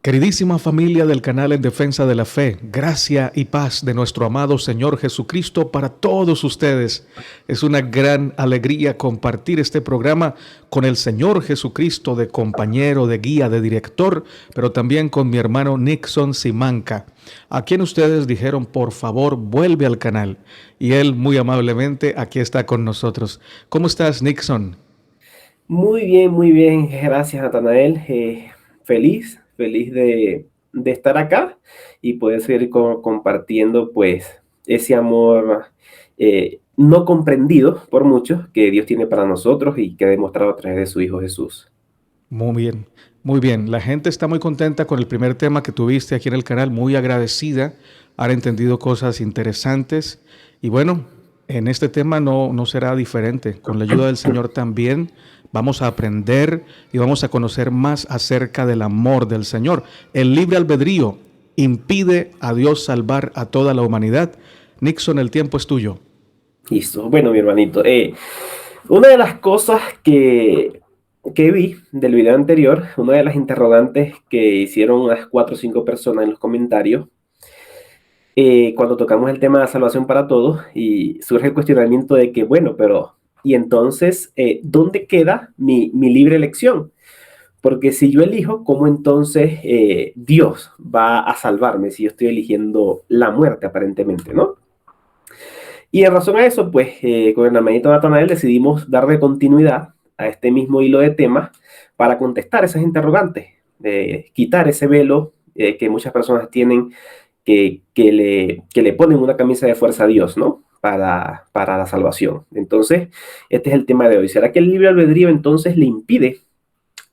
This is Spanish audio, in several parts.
Queridísima familia del canal En Defensa de la Fe, gracia y paz de nuestro amado Señor Jesucristo para todos ustedes. Es una gran alegría compartir este programa con el Señor Jesucristo de compañero, de guía, de director, pero también con mi hermano Nixon Simanca, a quien ustedes dijeron, por favor, vuelve al canal. Y él muy amablemente aquí está con nosotros. ¿Cómo estás, Nixon? Muy bien, gracias Natanael. Feliz de estar acá y poder seguir compartiendo pues ese amor no comprendido por muchos que Dios tiene para nosotros y que ha demostrado a través de su Hijo Jesús. Muy bien, muy bien. La gente está muy contenta con el primer tema que tuviste aquí en el canal, muy agradecida, han entendido cosas interesantes y bueno, en este tema no será diferente. Con la ayuda del Señor también vamos a aprender y vamos a conocer más acerca del amor del Señor. El libre albedrío impide a Dios salvar a toda la humanidad. Nixon, el tiempo es tuyo. Listo. Bueno, mi hermanito, una de las cosas que vi del video anterior, una de las interrogantes que hicieron unas 4 o 5 personas en los comentarios, cuando tocamos el tema de la salvación para todos y surge el cuestionamiento de que, bueno, pero, ¿y entonces dónde queda mi libre elección? Porque si yo elijo, ¿cómo entonces Dios va a salvarme si yo estoy eligiendo la muerte aparentemente, ¿no? Y en razón a eso, pues con el hermanito Natanael decidimos darle continuidad a este mismo hilo de temas para contestar esas interrogantes, quitar ese velo que muchas personas tienen que le ponen una camisa de fuerza a Dios, ¿no? Para la salvación. Entonces, este es el tema de hoy. ¿Será que el libre albedrío entonces le impide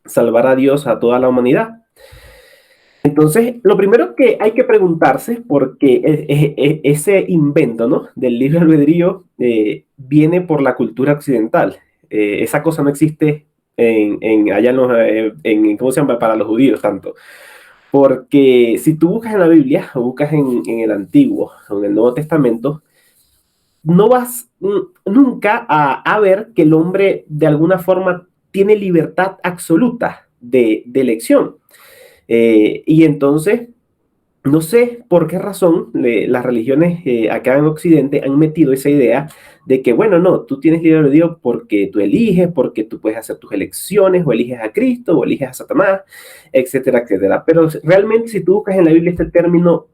salvar a Dios a toda la humanidad? Entonces, lo primero que hay que preguntarse, porque ese invento, ¿no?, del libre albedrío viene por la cultura occidental. Esa cosa no existe allá ¿cómo se llama? Para los judíos tanto. Porque si tú buscas en la Biblia o buscas en el Antiguo o en el Nuevo Testamento, no vas nunca a ver que el hombre de alguna forma tiene libertad absoluta de elección. Y entonces, no sé por qué razón las religiones acá en Occidente han metido esa idea de que, bueno, no, tú tienes libre albedrío porque tú eliges, porque tú puedes hacer tus elecciones, o eliges a Cristo, o eliges a Satanás, etcétera, etcétera. Pero realmente si tú buscas en la Biblia este término,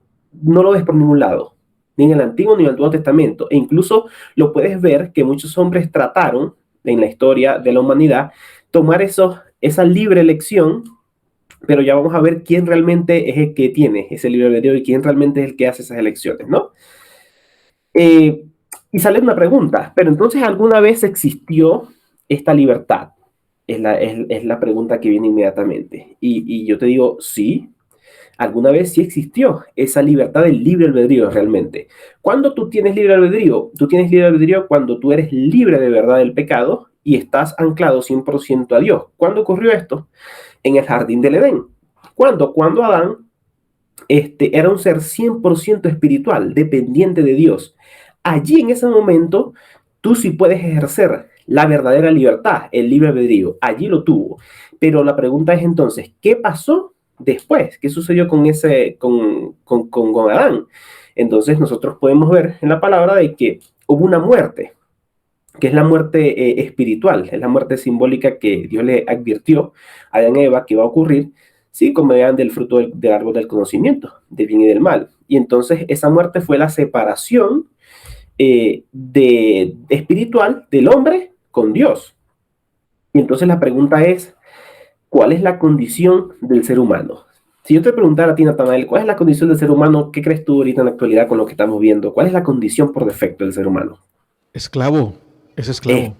no lo ves por ningún lado, ni en el Antiguo ni en el Nuevo Testamento. E incluso lo puedes ver que muchos hombres trataron en la historia de la humanidad tomar esa libre elección, pero ya vamos a ver quién realmente es el que tiene ese libre albedrío y quién realmente es el que hace esas elecciones, ¿no? Eh, y sale una pregunta, pero entonces ¿alguna vez existió esta libertad? Es la pregunta que viene inmediatamente. Y yo te digo, sí, alguna vez sí existió esa libertad del libre albedrío realmente. Cuando tú tienes libre albedrío, tú tienes libre albedrío cuando tú eres libre de verdad del pecado y estás anclado 100% a Dios. ¿Cuándo ocurrió esto? En el jardín del Edén. ¿Cuándo? Cuando Adán era un ser 100% espiritual, dependiente de Dios. Allí en ese momento, tú sí puedes ejercer la verdadera libertad, el libre albedrío. Allí lo tuvo. Pero la pregunta es entonces, ¿qué pasó después? ¿Qué sucedió con Adán? Entonces nosotros podemos ver en la palabra de que hubo una muerte, que es la muerte espiritual, es la muerte simbólica que Dios le advirtió a Adán y Eva que iba a ocurrir si comían del fruto del árbol del conocimiento, del bien y del mal. Y entonces esa muerte fue la separación espiritual del hombre con Dios. Y entonces la pregunta es, ¿cuál es la condición del ser humano? Si yo te preguntara a ti, Natanael, ¿cuál es la condición del ser humano? ¿Qué crees tú ahorita en la actualidad con lo que estamos viendo? ¿Cuál es la condición por defecto del ser humano? Esclavo, es Es, esclavo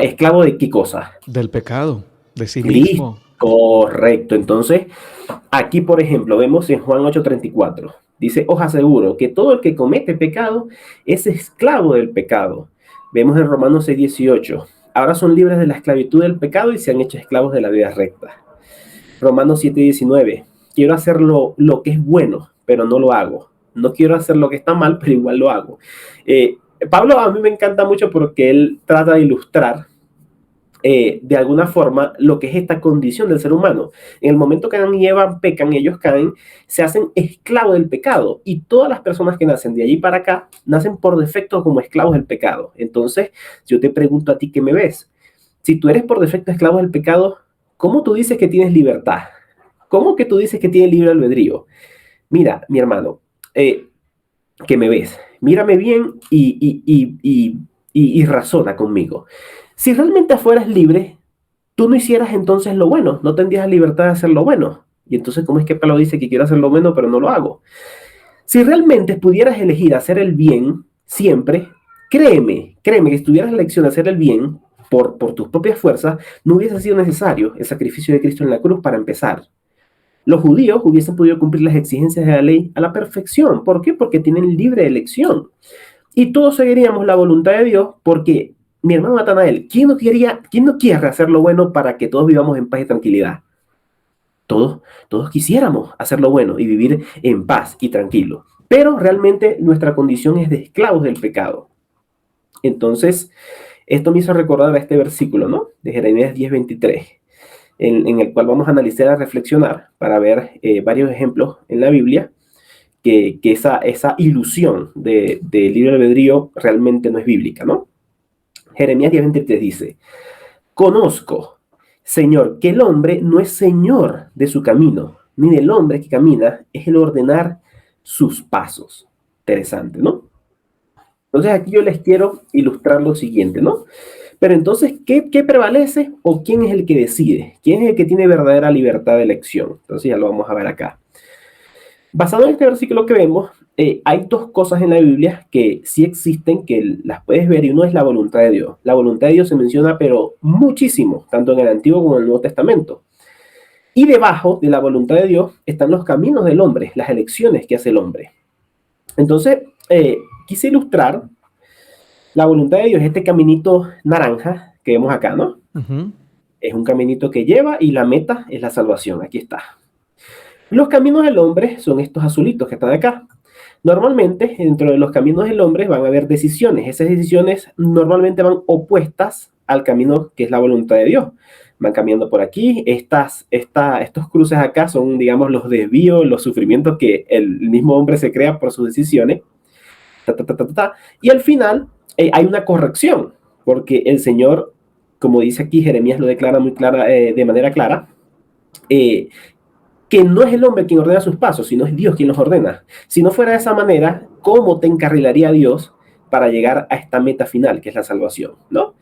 ¿Esclavo de qué cosa? del pecado, de sí Listo, mismo. correcto. Entonces, aquí, por ejemplo, vemos en Juan 8:34, dice, os aseguro que todo el que comete pecado es esclavo del pecado. Vemos en Romanos 6:18, ahora son libres de la esclavitud del pecado y se han hecho esclavos de la vida recta. Romanos 7:19, quiero hacer lo que es bueno, pero no lo hago. No quiero hacer lo que está mal, pero igual lo hago. Pablo a mí me encanta mucho porque él trata de ilustrar de alguna forma lo que es esta condición del ser humano. En el momento que Adán y Eva pecan, ellos caen, se hacen esclavos del pecado, y todas las personas que nacen de allí para acá nacen por defecto como esclavos del pecado. Entonces, yo te pregunto a ti que me ves, si tú eres por defecto esclavo del pecado, ¿cómo tú dices que tienes libertad? ¿Cómo que tú dices que tienes libre albedrío? Mira, mi hermano, que me ves, mírame bien y razona conmigo. Si realmente fueras libre, tú no hicieras entonces lo bueno, no tendrías la libertad de hacer lo bueno. Y entonces, ¿cómo es que Pablo dice que quiero hacer lo bueno, pero no lo hago? Si realmente pudieras elegir hacer el bien siempre, créeme que si tuvieras la elección de hacer el bien por tus propias fuerzas, no hubiese sido necesario el sacrificio de Cristo en la cruz para empezar. Los judíos hubiesen podido cumplir las exigencias de la ley a la perfección. ¿Por qué? Porque tienen libre elección. Y todos seguiríamos la voluntad de Dios porque, mi hermano Natanael, ¿quién no quiere hacer lo bueno para que todos vivamos en paz y tranquilidad? Todos quisiéramos hacer lo bueno y vivir en paz y tranquilo. Pero realmente nuestra condición es de esclavos del pecado. Entonces, esto me hizo recordar a este versículo, ¿no? De Jeremías 10:23, en el cual vamos a analizar y a reflexionar para ver varios ejemplos en la Biblia que esa ilusión de libre albedrío realmente no es bíblica, ¿no? Jeremías 10:23 dice: conozco, Señor, que el hombre no es señor de su camino, ni del hombre que camina es el ordenar sus pasos. Interesante, ¿no? Entonces aquí yo les quiero ilustrar lo siguiente, ¿no? Pero entonces, ¿qué prevalece o quién es el que decide? ¿Quién es el que tiene verdadera libertad de elección? Entonces ya lo vamos a ver acá. Basado en este versículo que vemos, hay dos cosas en la Biblia que sí existen, que las puedes ver, y uno es la voluntad de Dios. La voluntad de Dios se menciona, pero muchísimo, tanto en el Antiguo como en el Nuevo Testamento. Y debajo de la voluntad de Dios están los caminos del hombre, las elecciones que hace el hombre. Entonces, quise ilustrar la voluntad de Dios, este caminito naranja que vemos acá, ¿no? Es un caminito que lleva y la meta es la salvación. Aquí está. Los caminos del hombre son estos azulitos que están acá. Normalmente, dentro de los caminos del hombre van a haber decisiones. Esas decisiones normalmente van opuestas al camino que es la voluntad de Dios. Van caminando por aquí. Estos cruces acá son, digamos, los desvíos, los sufrimientos que el mismo hombre se crea por sus decisiones. Y al final hay una corrección, porque el Señor, como dice aquí, Jeremías lo declara muy clara, de manera clara, que no es el hombre quien ordena sus pasos, sino es Dios quien los ordena. Si no fuera de esa manera, ¿cómo te encarrilaría Dios para llegar a esta meta final, que es la salvación, ¿no?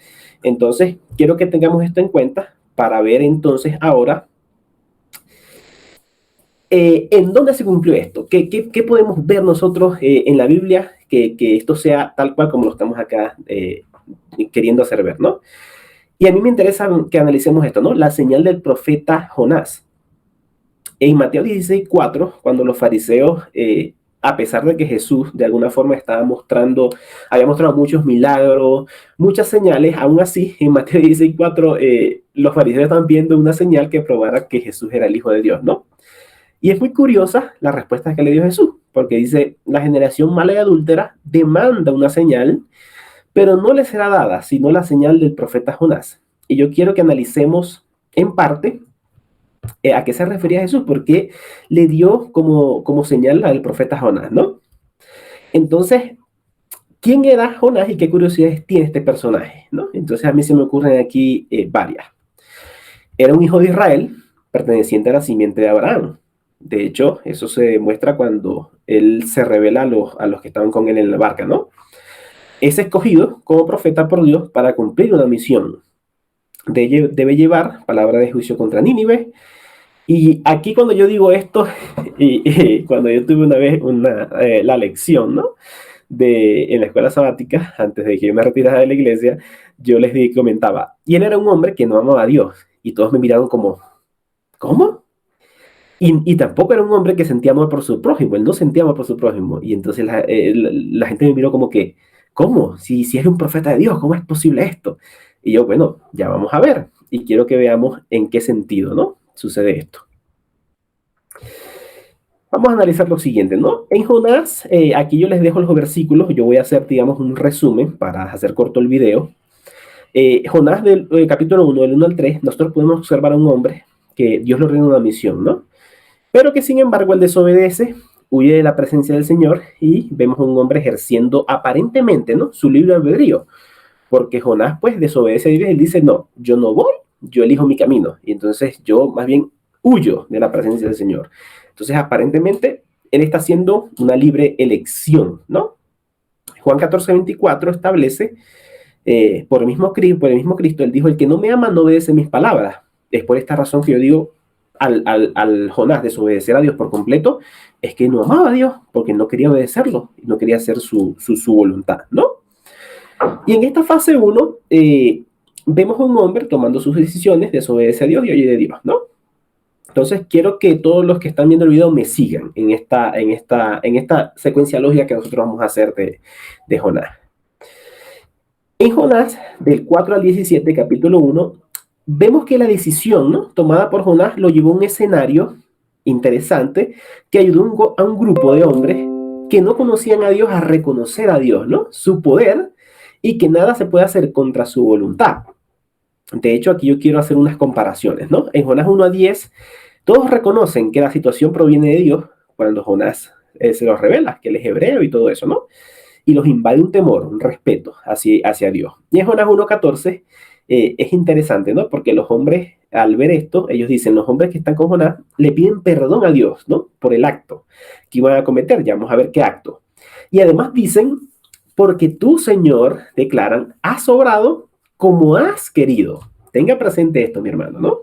Entonces, quiero que tengamos esto en cuenta para ver entonces ahora ¿en dónde se cumplió esto? ¿Qué podemos ver nosotros en la Biblia que esto sea tal cual como lo estamos acá queriendo hacer ver, ¿no? Y a mí me interesa que analicemos esto, ¿no? La señal del profeta Jonás. En Mateo 16:4, cuando los fariseos, a pesar de que Jesús de alguna forma había mostrado muchos milagros, muchas señales, aún así, en Mateo 16:4, los fariseos estaban viendo una señal que probara que Jesús era el Hijo de Dios, ¿no? Y es muy curiosa la respuesta que le dio Jesús, porque dice: la generación mala y adúltera demanda una señal, pero no le será dada, sino la señal del profeta Jonás. Y yo quiero que analicemos en parte a qué se refería Jesús, porque le dio como señal la del profeta Jonás, ¿no? Entonces, ¿quién era Jonás y qué curiosidades tiene este personaje, ¿no? Entonces a mí se me ocurren aquí varias. Era un hijo de Israel, perteneciente a la simiente de Abraham. De hecho, eso se demuestra cuando él se revela a los que estaban con él en la barca, ¿no? Es escogido como profeta por Dios para cumplir una misión. Debe llevar palabra de juicio contra Nínive. Y aquí cuando yo digo esto, y cuando yo tuve una vez la lección, ¿no? En la escuela sabática, antes de que yo me retirara de la iglesia, yo les comentaba, y él era un hombre que no amaba a Dios. Y todos me miraron como, ¿cómo? Y tampoco era un hombre que sentía amor por su prójimo, él no sentía amor por su prójimo. Y entonces la gente me miró como que, ¿cómo? Si eres un profeta de Dios, ¿cómo es posible esto? Y yo, bueno, ya vamos a ver. Y quiero que veamos en qué sentido, ¿no? Sucede esto. Vamos a analizar lo siguiente, ¿no? En Jonás, aquí yo les dejo los versículos, yo voy a hacer, digamos, un resumen para hacer corto el video. Jonás del capítulo 1, del 1 al 3, nosotros podemos observar a un hombre que Dios le ordena una misión, ¿no? Pero que sin embargo él desobedece, huye de la presencia del Señor y vemos a un hombre ejerciendo aparentemente, ¿no?, su libre albedrío, porque Jonás pues desobedece a Dios y él dice, no, yo no voy, yo elijo mi camino, y entonces yo más bien huyo de la presencia del Señor. Entonces aparentemente él está haciendo una libre elección, ¿no? Juan 14:24 establece, por el mismo Cristo, él dijo, el que no me ama no obedece mis palabras. Es por esta razón que yo digo, al Jonás desobedecer a Dios por completo, es que no amaba a Dios, porque no quería obedecerlo, no quería hacer su voluntad, ¿no? Y en esta fase 1, vemos a un hombre tomando sus decisiones, desobedece a Dios y oye de Dios, ¿no? Entonces quiero que todos los que están viendo el video me sigan en esta secuencia lógica que nosotros vamos a hacer de Jonás. En Jonás, del 4 al 17, capítulo 1, vemos que la decisión, ¿no?, tomada por Jonás lo llevó a un escenario interesante que ayudó a un grupo de hombres que no conocían a Dios a reconocer a Dios, ¿no?, su poder, y que nada se puede hacer contra su voluntad. De hecho, aquí yo quiero hacer unas comparaciones, ¿no? En Jonás 1 a 10, todos reconocen que la situación proviene de Dios cuando Jonás se los revela, que él es hebreo y todo eso, ¿no? Y los invade un temor, un respeto hacia Dios. Y en Jonás 1:14 es interesante, ¿no? Porque los hombres, al ver esto, ellos dicen, los hombres que están con Jonás le piden perdón a Dios, ¿no?, por el acto que iban a cometer. Ya vamos a ver qué acto. Y además dicen, porque tú, Señor, declaran, has obrado como has querido. Tenga presente esto, mi hermano, ¿no?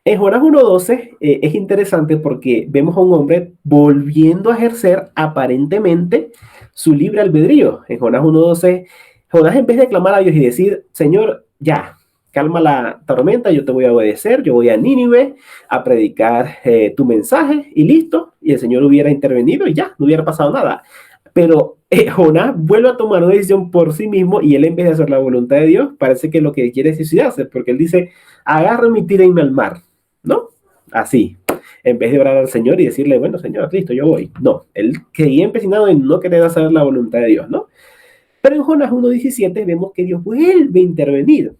En Jonás 1:12 es interesante porque vemos a un hombre volviendo a ejercer aparentemente su libre albedrío. En Jonás 1:12, Jonás, en vez de clamar a Dios y decir, Señor, ya, calma la tormenta, yo te voy a obedecer, yo voy a Nínive a predicar tu mensaje y listo, y el Señor hubiera intervenido y ya, no hubiera pasado nada. Pero Jonás vuelve a tomar una decisión por sí mismo y él, en vez de hacer la voluntad de Dios, parece que lo que quiere es suicidarse, porque él dice, agárrame y tírenme al mar, ¿no? Así, en vez de orar al Señor y decirle, bueno, Señor, listo, yo voy. No, él quería empecinado en no querer hacer la voluntad de Dios, ¿no? Pero en Jonás 1:17 vemos que Dios vuelve a intervenir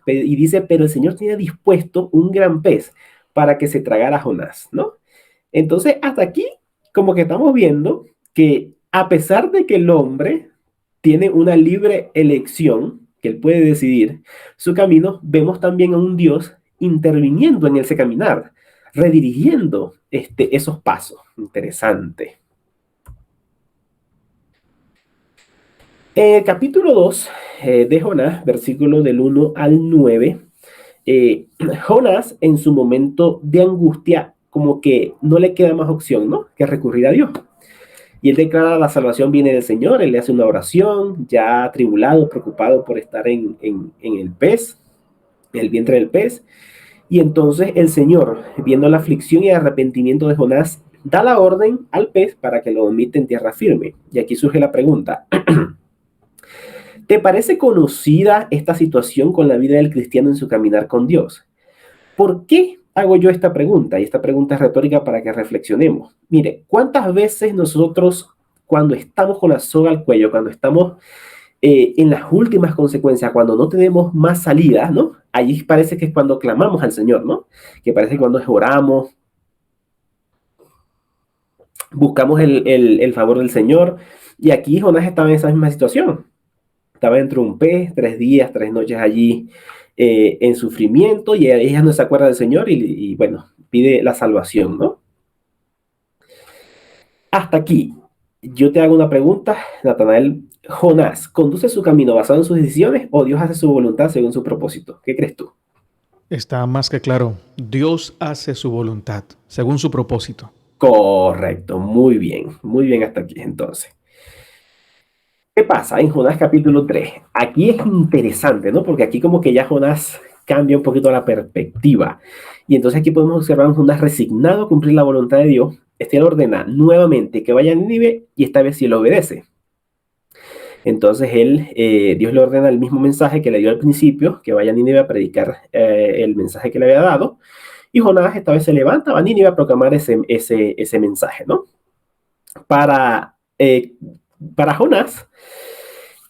y dice, pero el Señor tenía dispuesto un gran pez para que se tragara a Jonás, ¿no? Entonces, hasta aquí, como que estamos viendo que a pesar de que el hombre tiene una libre elección, que él puede decidir su camino, vemos también a un Dios interviniendo en ese caminar, redirigiendo esos pasos. Interesante. En el capítulo 2 de Jonás, versículo del 1 al 9, Jonás, en su momento de angustia, como que no le queda más opción, ¿no?, que recurrir a Dios. Y él declara, la salvación viene del Señor. Él le hace una oración, ya atribulado, preocupado por estar en el pez, en el vientre del pez. Y entonces el Señor, viendo la aflicción y el arrepentimiento de Jonás, da la orden al pez para que lo vomite en tierra firme. Y aquí surge la pregunta, ¿te parece conocida esta situación con la vida del cristiano en su caminar con Dios? ¿Por qué hago yo esta pregunta? Y esta pregunta es retórica para que reflexionemos. Mire, ¿cuántas veces nosotros, cuando estamos con la soga al cuello, cuando estamos en las últimas consecuencias, cuando no tenemos más salida, ¿no? Allí parece que es cuando clamamos al Señor, ¿no? Que parece que cuando oramos, buscamos el favor del Señor. Y aquí Jonás estaba en esa misma situación. Estaba dentro de un pez, 3 días, 3 noches allí en sufrimiento, y ella no se acuerda del Señor y bueno, pide la salvación, ¿no? Hasta aquí, yo te hago una pregunta, Natanael. ¿Jonás conduce su camino basado en sus decisiones o Dios hace su voluntad según su propósito? ¿Qué crees tú? Está más que claro. Dios hace su voluntad según su propósito. Correcto, muy bien hasta aquí entonces. ¿Qué pasa en Jonás capítulo 3? Aquí es interesante, ¿no? Porque aquí como que ya Jonás cambia un poquito la perspectiva. Y entonces aquí podemos observar a un Jonás resignado a cumplir la voluntad de Dios. Él ordena nuevamente que vaya a Nínive y esta vez sí lo obedece. Entonces Dios le ordena el mismo mensaje que le dio al principio, que vaya a Nínive a predicar el mensaje que le había dado. Y Jonás esta vez se levanta, va a Nínive a proclamar ese mensaje, ¿no? Para Jonás,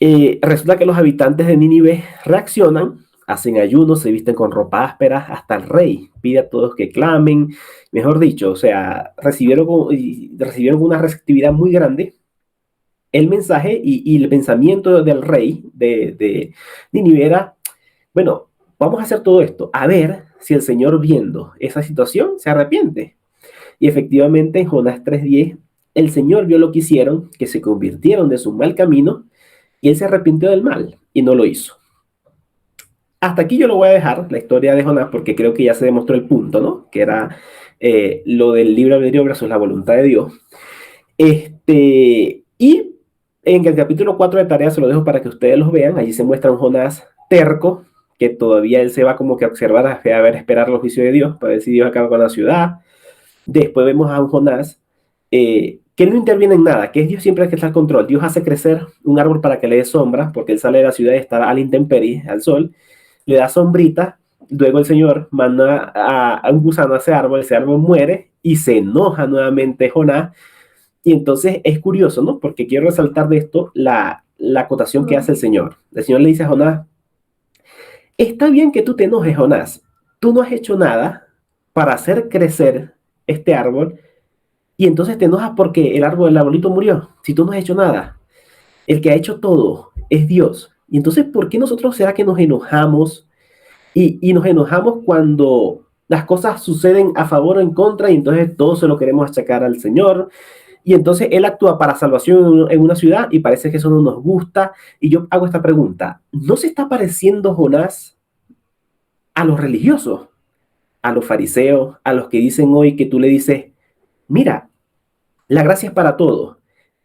Resulta que los habitantes de Nínive reaccionan, hacen ayunos, se visten con ropa áspera, hasta el rey pide a todos que clamen, mejor dicho, o sea, recibieron una receptividad muy grande el mensaje y el pensamiento del rey de Nínive era, bueno, vamos a hacer todo esto, a ver si el Señor viendo esa situación se arrepiente. Y efectivamente en Jonás 3:10, el Señor vio lo que hicieron, que se convirtieron de su mal camino, y él se arrepintió del mal y no lo hizo. Hasta aquí yo lo voy a dejar, la historia de Jonás, porque creo que ya se demostró el punto, ¿no? Que era lo del libre albedrío versus la voluntad de Dios. Y en el capítulo 4 de Tarea se lo dejo para que ustedes los vean. Allí se muestra un Jonás terco, que todavía él se va como que a observar, a ver, esperar el juicio de Dios, para ver si Dios acaba con la ciudad. Después vemos a un Jonás que no interviene en nada, que es Dios siempre el que está al control. Dios hace crecer un árbol para que le dé sombra, porque él sale de la ciudad y está a la intemperie, al sol, le da sombrita, luego el Señor manda a un gusano a ese árbol muere y se enoja nuevamente Jonás. Y entonces es curioso, ¿no? Porque quiero resaltar de esto la acotación que hace el Señor. El Señor le dice a Jonás, está bien que tú te enojes, Jonás, tú no has hecho nada para hacer crecer este árbol y entonces te enojas porque el arbolito murió, si tú no has hecho nada. El que ha hecho todo es Dios. Y entonces, ¿por qué nosotros será que nos enojamos? Y nos enojamos cuando las cosas suceden a favor o en contra y entonces todo se lo queremos achacar al Señor. Y entonces Él actúa para salvación en una ciudad y parece que eso no nos gusta. Y yo hago esta pregunta, ¿no se está pareciendo Jonás a los religiosos, a los fariseos, a los que dicen hoy que tú le dices, mira, la gracia es para todos,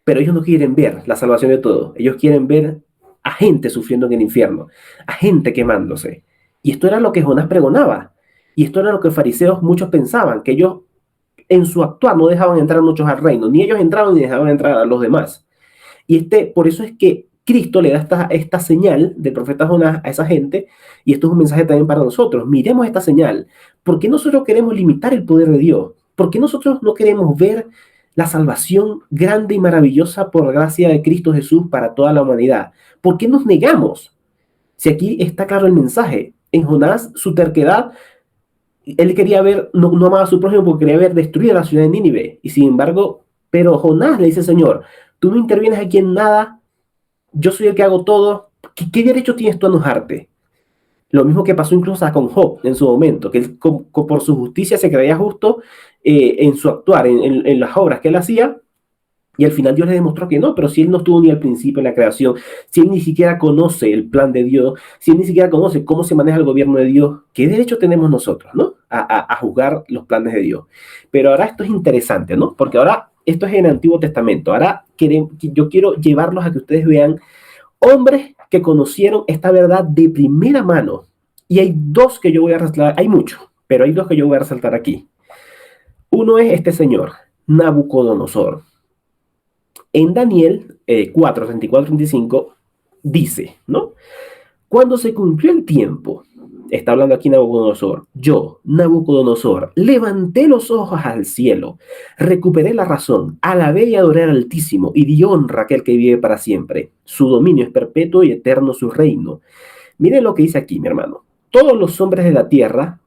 pero ellos no quieren ver la salvación de todos, ellos quieren ver a gente sufriendo en el infierno, a gente quemándose? Y esto era lo que Jonás pregonaba, y esto era lo que los fariseos muchos pensaban, que ellos en su actuar no dejaban entrar muchos al reino, ni ellos entraban ni dejaban entrar a los demás. Y por eso es que Cristo le da esta señal del profeta Jonás a esa gente, y esto es un mensaje también para nosotros. Miremos esta señal. ¿Por qué nosotros queremos limitar el poder de Dios? ¿Por qué nosotros no queremos ver la salvación grande y maravillosa por gracia de Cristo Jesús para toda la humanidad? ¿Por qué nos negamos? Si aquí está claro el mensaje. En Jonás, su terquedad, él quería ver, no amaba a su prójimo porque quería ver destruida la ciudad de Nínive. Y sin embargo, pero Jonás le dice, Señor, tú no intervienes aquí en nada, yo soy el que hago todo, ¿qué derecho tienes tú a enojarte? Lo mismo que pasó incluso con Job en su momento, que él por su justicia se creía justo en su actuar, en las obras que él hacía, y al final Dios le demostró que no, pero si él no estuvo ni al principio en la creación, si él ni siquiera conoce el plan de Dios, si él ni siquiera conoce cómo se maneja el gobierno de Dios, ¿qué derecho tenemos nosotros, ¿no? A juzgar los planes de Dios. Pero ahora esto es interesante, ¿no? Porque ahora esto es en el Antiguo Testamento. Ahora yo quiero llevarlos a que ustedes vean hombres que conocieron esta verdad de primera mano. Y hay dos que yo voy a resaltar, hay muchos, pero hay dos que yo voy a resaltar aquí. Uno es este señor, Nabucodonosor. En Daniel 4, 34, 35 dice, ¿no? Cuando se cumplió el tiempo, está hablando aquí Nabucodonosor, yo, Nabucodonosor, levanté los ojos al cielo, recuperé la razón, alabé y adoré al Altísimo y di honra a aquel que vive para siempre. Su dominio es perpetuo y eterno su reino. Miren lo que dice aquí, mi hermano. Todos los hombres de la tierra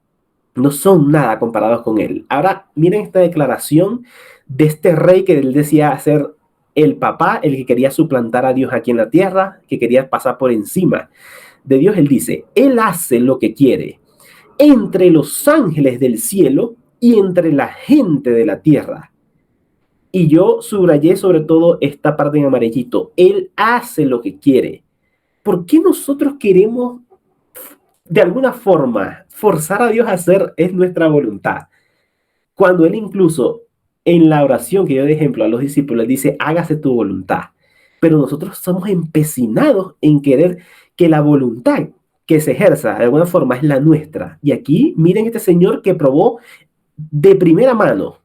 no son nada comparados con él. Ahora, miren esta declaración de este rey que él decía ser el papá, el que quería suplantar a Dios aquí en la tierra, que quería pasar por encima de Dios. Él dice, él hace lo que quiere entre los ángeles del cielo y entre la gente de la tierra. Y yo subrayé sobre todo esta parte en amarillito, él hace lo que quiere. ¿Por qué nosotros queremos de alguna forma forzar a Dios a hacer es nuestra voluntad? Cuando él incluso en la oración que yo de ejemplo a los discípulos dice, hágase tu voluntad. Pero nosotros somos empecinados en querer que la voluntad que se ejerza de alguna forma es la nuestra. Y aquí miren este señor que probó de primera mano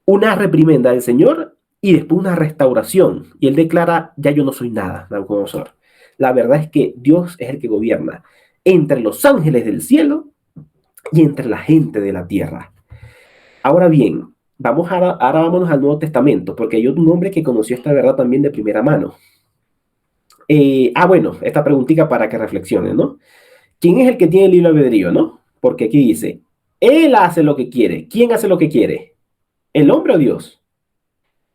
una reprimenda del Señor y después una restauración. Y él declara, ya yo no soy nada, Nabucodonosor. La verdad es que Dios es el que gobierna entre los ángeles del cielo y entre la gente de la tierra. Ahora bien, ahora vámonos al Nuevo Testamento, porque hay un hombre que conoció esta verdad también de primera mano. Bueno, esta preguntita para que reflexionen, ¿no? ¿Quién es el que tiene el libre albedrío, no? Porque aquí dice, él hace lo que quiere. ¿Quién hace lo que quiere? ¿El hombre o Dios?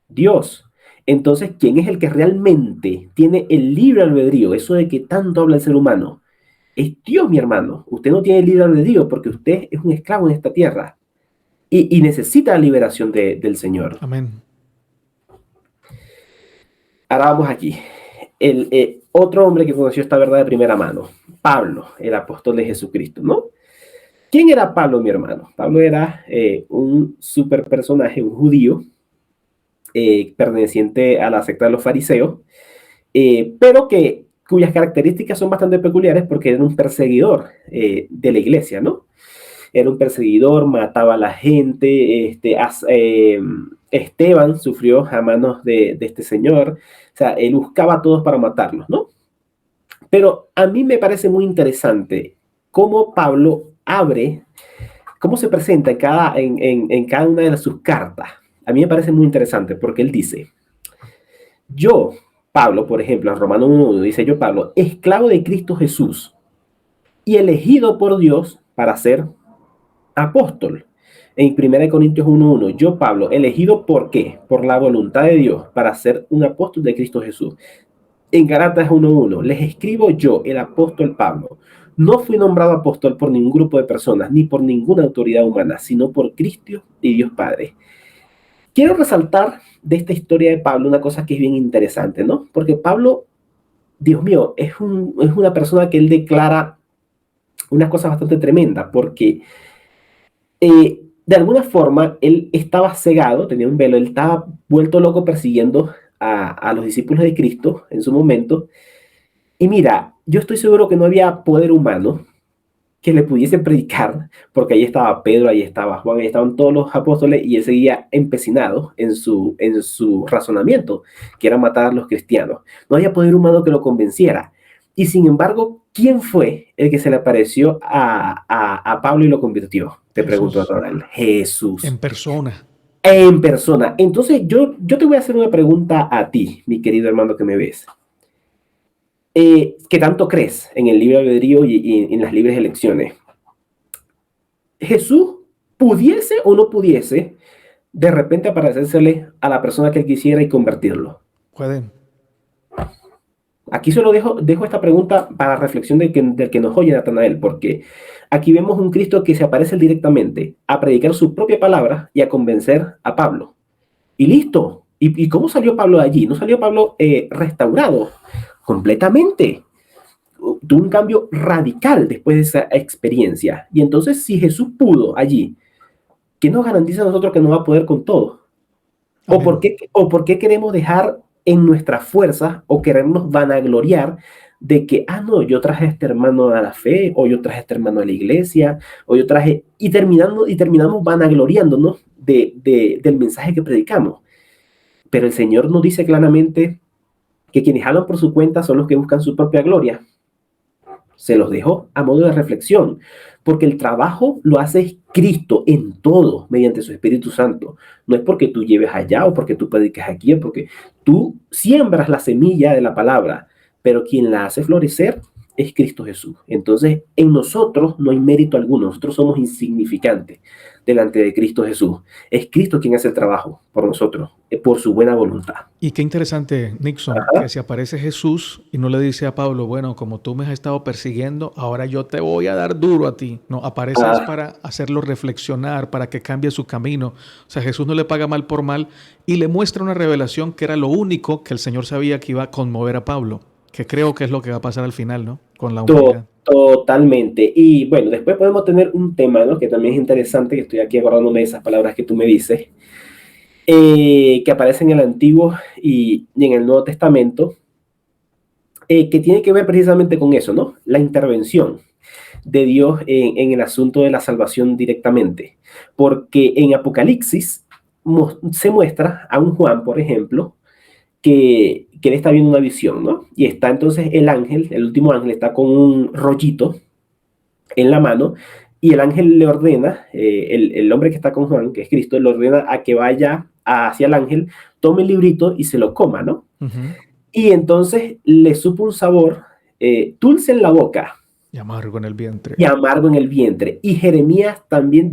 Dios. Entonces, ¿quién es el que realmente tiene el libre albedrío? Eso de que tanto habla el ser humano. Es Dios, mi hermano. Usted no tiene libre albedrío porque usted es un esclavo en esta tierra y necesita la liberación del Señor. Amén. Ahora vamos aquí. Otro hombre que conoció esta verdad de primera mano, Pablo, el apóstol de Jesucristo, ¿no? ¿Quién era Pablo, mi hermano? Pablo era un super personaje, un judío, perteneciente a la secta de los fariseos, pero cuyas características son bastante peculiares porque era un perseguidor de la iglesia, ¿no? Era un perseguidor, mataba a la gente, Esteban sufrió a manos de este señor, o sea, él buscaba a todos para matarlos, ¿no? Pero a mí me parece muy interesante cómo Pablo abre, cómo se presenta en cada una de sus cartas. A mí me parece muy interesante porque él dice, yo, Pablo, por ejemplo, en Romanos 1:1 dice yo, Pablo, esclavo de Cristo Jesús y elegido por Dios para ser apóstol. En 1 Corintios 1:1, yo, Pablo, elegido ¿por qué? Por la voluntad de Dios para ser un apóstol de Cristo Jesús. En Gálatas 1:1, les escribo yo, el apóstol Pablo. No fui nombrado apóstol por ningún grupo de personas, ni por ninguna autoridad humana, sino por Cristo y Dios Padre. Quiero resaltar de esta historia de Pablo una cosa que es bien interesante, ¿no? Porque Pablo, Dios mío, es una persona que él declara una cosa bastante tremenda, porque de alguna forma él estaba cegado, tenía un velo, él estaba vuelto loco persiguiendo a los discípulos de Cristo en su momento. Y mira, yo estoy seguro que no había poder humano que le pudiese predicar, porque ahí estaba Pedro, ahí estaba Juan, ahí estaban todos los apóstoles y él seguía empecinado en su razonamiento, que era matar a los cristianos. No había poder humano que lo convenciera. Y sin embargo, ¿quién fue el que se le apareció a Pablo y lo convirtió? Te pregunto a Ronald. Jesús. En persona. En persona. Entonces, yo te voy a hacer una pregunta a ti, mi querido hermano que me ves. ¿Qué tanto crees en el libre albedrío y en las libres elecciones? ¿Jesús pudiese o no pudiese de repente aparecérsele a la persona que él quisiera y convertirlo? Pueden. Aquí solo dejo esta pregunta para reflexión del que nos oye Natanael, porque aquí vemos un Cristo que se aparece directamente a predicar su propia palabra y a convencer a Pablo. Y listo. ¿Y cómo salió Pablo de allí? ¿No salió Pablo restaurado? Completamente. Tuvo un cambio radical después de esa experiencia. Y entonces, si Jesús pudo allí, ¿qué nos garantiza a nosotros que no va a poder con todo? ¿O por qué queremos dejar en nuestras fuerzas o querernos vanagloriar de que, no, yo traje a este hermano a la fe, o yo traje a este hermano a la iglesia, o yo traje, y terminamos vanagloriándonos del mensaje que predicamos? Pero el Señor nos dice claramente que quienes hablan por su cuenta son los que buscan su propia gloria. Se los dejo a modo de reflexión, porque el trabajo lo hace Cristo en todo, mediante su Espíritu Santo. No es porque tú lleves allá o porque tú prediques aquí, es porque tú siembras la semilla de la palabra, pero quien la hace florecer es Cristo Jesús. Entonces, en nosotros no hay mérito alguno, nosotros somos insignificantes delante de Cristo Jesús. Es Cristo quien hace el trabajo por nosotros, por su buena voluntad. Y qué interesante, Nixon, que si aparece Jesús y no le dice a Pablo, bueno, como tú me has estado persiguiendo, ahora yo te voy a dar duro a ti. No, aparece para hacerlo reflexionar, para que cambie su camino. O sea, Jesús no le paga mal por mal y le muestra una revelación que era lo único que el Señor sabía que iba a conmover a Pablo, que creo que es lo que va a pasar al final, ¿no? Con la humanidad. Totalmente. Y bueno, después podemos tener un tema, ¿no? Que también es interesante, que estoy aquí acordándome de esas palabras que tú me dices, que aparecen en el Antiguo y en el Nuevo Testamento, que tiene que ver precisamente con eso, ¿no? La intervención de Dios en el asunto de la salvación directamente. Porque en Apocalipsis se muestra a un Juan, por ejemplo, que él está viendo una visión, ¿no? Y está entonces el ángel, el último ángel, está con un rollito en la mano y el ángel le ordena, el hombre que está con Juan, que es Cristo, le ordena a que vaya hacia el ángel, tome el librito y se lo coma, ¿no? Y entonces le supo un sabor dulce en la boca Y amargo en el vientre. y amargo en el vientre. Y Jeremías también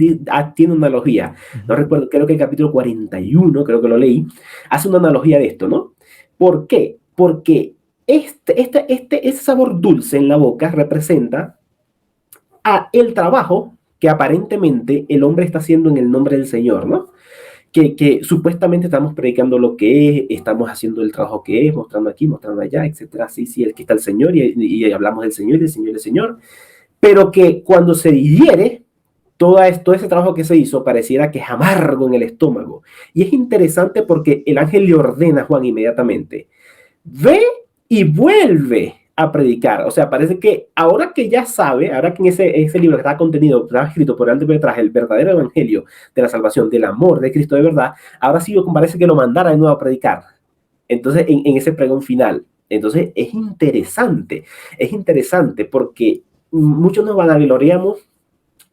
tiene una analogía. No recuerdo, creo que el capítulo 41, creo que lo leí, hace una analogía de esto, ¿no? ¿Por qué? Porque ese sabor dulce en la boca representa a el trabajo que aparentemente el hombre está haciendo en el nombre del Señor, ¿no? Que supuestamente estamos predicando lo que es, estamos haciendo el trabajo que es, mostrando aquí, mostrando allá, etcétera. Sí, sí, el que está el Señor y hablamos del Señor y del Señor y del Señor. Pero que cuando se digiere todo ese trabajo que se hizo, pareciera que es amargo en el estómago. Y es interesante porque el ángel le ordena a Juan inmediatamente, ve y vuelve a predicar. O sea, parece que ahora que ya sabe, ahora que en ese libro que está contenido, está escrito por delante y por detrás, el verdadero evangelio de la salvación, del amor de Cristo de verdad, ahora sí parece que lo mandara de nuevo a predicar. Entonces, en ese pregón final. Entonces, es interesante porque muchos nos vanagloriamos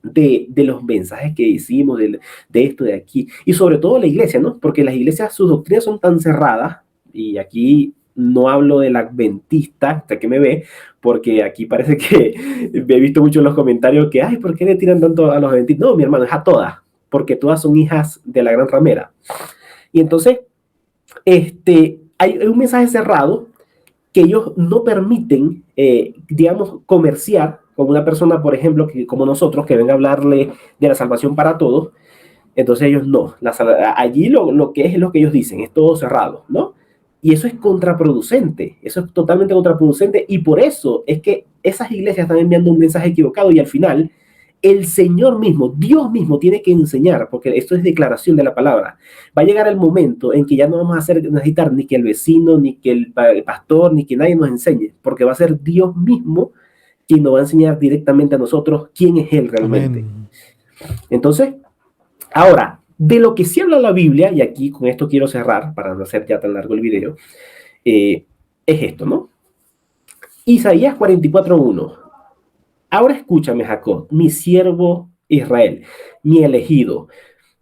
de los mensajes que hicimos, de esto, de aquí, y sobre todo la iglesia, ¿no? Porque las iglesias, sus doctrinas son tan cerradas, y aquí no hablo del adventista, hasta que me ve, porque aquí parece que he visto mucho en los comentarios que, ay, ¿por qué le tiran tanto a los adventistas? No, mi hermano, es a todas, porque todas son hijas de la gran ramera. Y entonces, hay un mensaje cerrado que ellos no permiten, digamos, comerciar con una persona, por ejemplo, como nosotros, que venga a hablarle de la salvación para todos. Entonces ellos no. Allí lo que es lo que ellos dicen, es todo cerrado, ¿no? Y eso es contraproducente, eso es totalmente contraproducente, y por eso es que esas iglesias están enviando un mensaje equivocado, y al final el Señor mismo, Dios mismo tiene que enseñar, porque esto es declaración de la palabra. Va a llegar el momento en que ya no vamos a necesitar ni que el vecino, ni que el pastor, ni que nadie nos enseñe, porque va a ser Dios mismo quien nos va a enseñar directamente a nosotros quién es Él realmente. Amén. Entonces, ahora, de lo que sí habla la Biblia, y aquí con esto quiero cerrar, para no hacer ya tan largo el video, es esto, ¿no? Isaías 44:1. Ahora escúchame, Jacob, mi siervo Israel, mi elegido.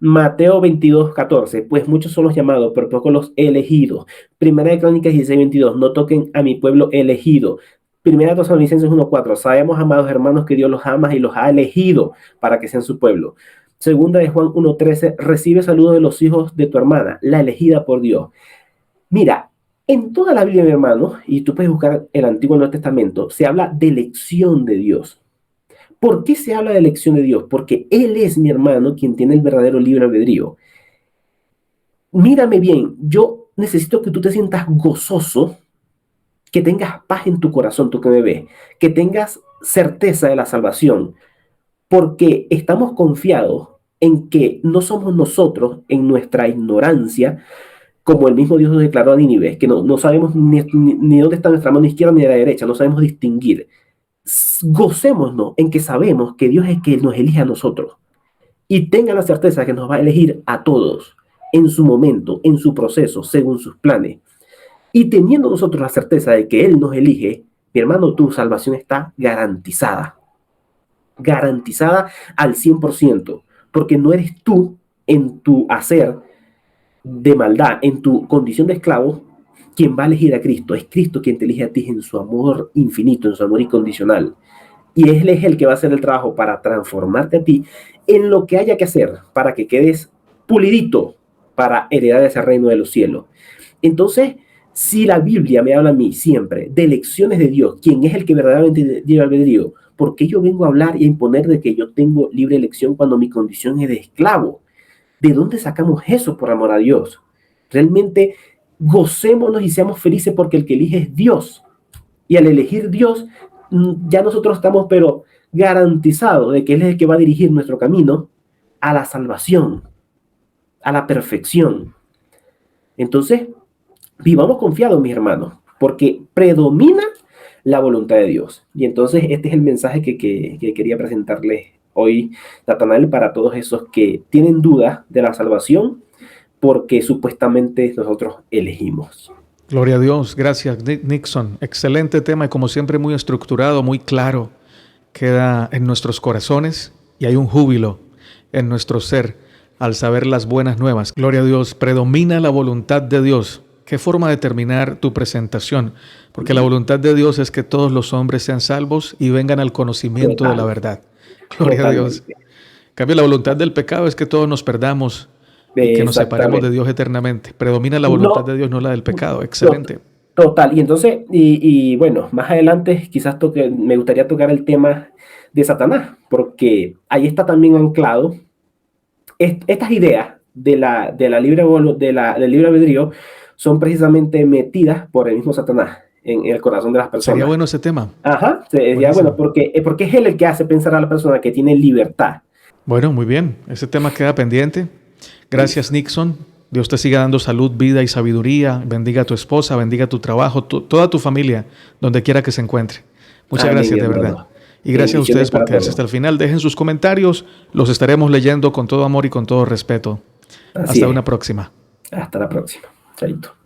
Mateo 22:14, pues muchos son los llamados, pero pocos los elegidos. Primera de Crónicas 16:22, no toquen a mi pueblo elegido. Primera de Tesalonicenses 1:4, sabemos, amados hermanos, que Dios los ama y los ha elegido para que sean su pueblo. Segunda de Juan 1:13, recibe saludos de los hijos de tu hermana, la elegida por Dios. Mira, en toda la Biblia, mi hermano, y tú puedes buscar el Antiguo y Nuevo Testamento, se habla de elección de Dios. ¿Por qué se habla de elección de Dios? Porque Él es, mi hermano, quien tiene el verdadero libre albedrío. Mírame bien, yo necesito que tú te sientas gozoso, que tengas paz en tu corazón, tú que me ves, que tengas certeza de la salvación, porque estamos confiados en que no somos nosotros, en nuestra ignorancia, como el mismo Dios nos declaró a Nínive, que no sabemos ni dónde está nuestra mano izquierda ni la derecha, no sabemos distinguir. Gocémonos en que sabemos que Dios es quien nos elige a nosotros, y tengan la certeza que nos va a elegir a todos en su momento, en su proceso, según sus planes. Y teniendo nosotros la certeza de que Él nos elige, mi hermano, tu salvación está garantizada al 100%, porque no eres tú en tu hacer de maldad, en tu condición de esclavo, quien va a elegir a Cristo. Es Cristo quien te elige a ti en su amor infinito, en su amor incondicional. Y Él es el que va a hacer el trabajo para transformarte a ti en lo que haya que hacer para que quedes pulidito para heredar ese reino de los cielos. Entonces, si la Biblia me habla a mí siempre de elecciones de Dios, quien es el que verdaderamente lleva albedrío, ¿por qué yo vengo a hablar y a imponer de que yo tengo libre elección cuando mi condición es de esclavo? ¿De dónde sacamos eso por amor a Dios? Realmente gocémonos y seamos felices porque el que elige es Dios. Y al elegir Dios, ya nosotros estamos pero garantizados de que Él es el que va a dirigir nuestro camino a la salvación, a la perfección. Entonces, vivamos confiados, mis hermanos, porque predomina la voluntad de Dios. Y entonces este es el mensaje que quería presentarles hoy, Natanael, para todos esos que tienen dudas de la salvación porque supuestamente nosotros elegimos. Gloria a Dios, gracias Nixon. Excelente tema y como siempre muy estructurado, muy claro. Queda en nuestros corazones y hay un júbilo en nuestro ser al saber las buenas nuevas. Gloria a Dios, predomina la voluntad de Dios. qué forma de terminar tu presentación, porque la voluntad de Dios es que todos los hombres sean salvos y vengan al conocimiento de la verdad. Gloria a Dios. En cambio, la voluntad del pecado es que todos nos perdamos y que nos separemos de Dios eternamente. Predomina la voluntad de Dios, no la del pecado. Excelente. Total. Y entonces, y bueno, más adelante quizás me gustaría tocar el tema de Satanás, porque ahí está también anclado estas ideas del libre albedrío son precisamente metidas por el mismo Satanás en el corazón de las personas. Sería bueno ese tema. Ajá, sería bueno, porque es él el que hace pensar a la persona que tiene libertad. Bueno, muy bien, ese tema queda pendiente. Gracias, Nixon. Dios te siga dando salud, vida y sabiduría. Bendiga a tu esposa, bendiga tu trabajo, toda tu familia, donde quiera que se encuentre. Muchas gracias, de verdad. Y gracias a ustedes por quedarse hasta el final. Dejen sus comentarios, los estaremos leyendo con todo amor y con todo respeto. Hasta una próxima. Hasta la próxima. Chaito.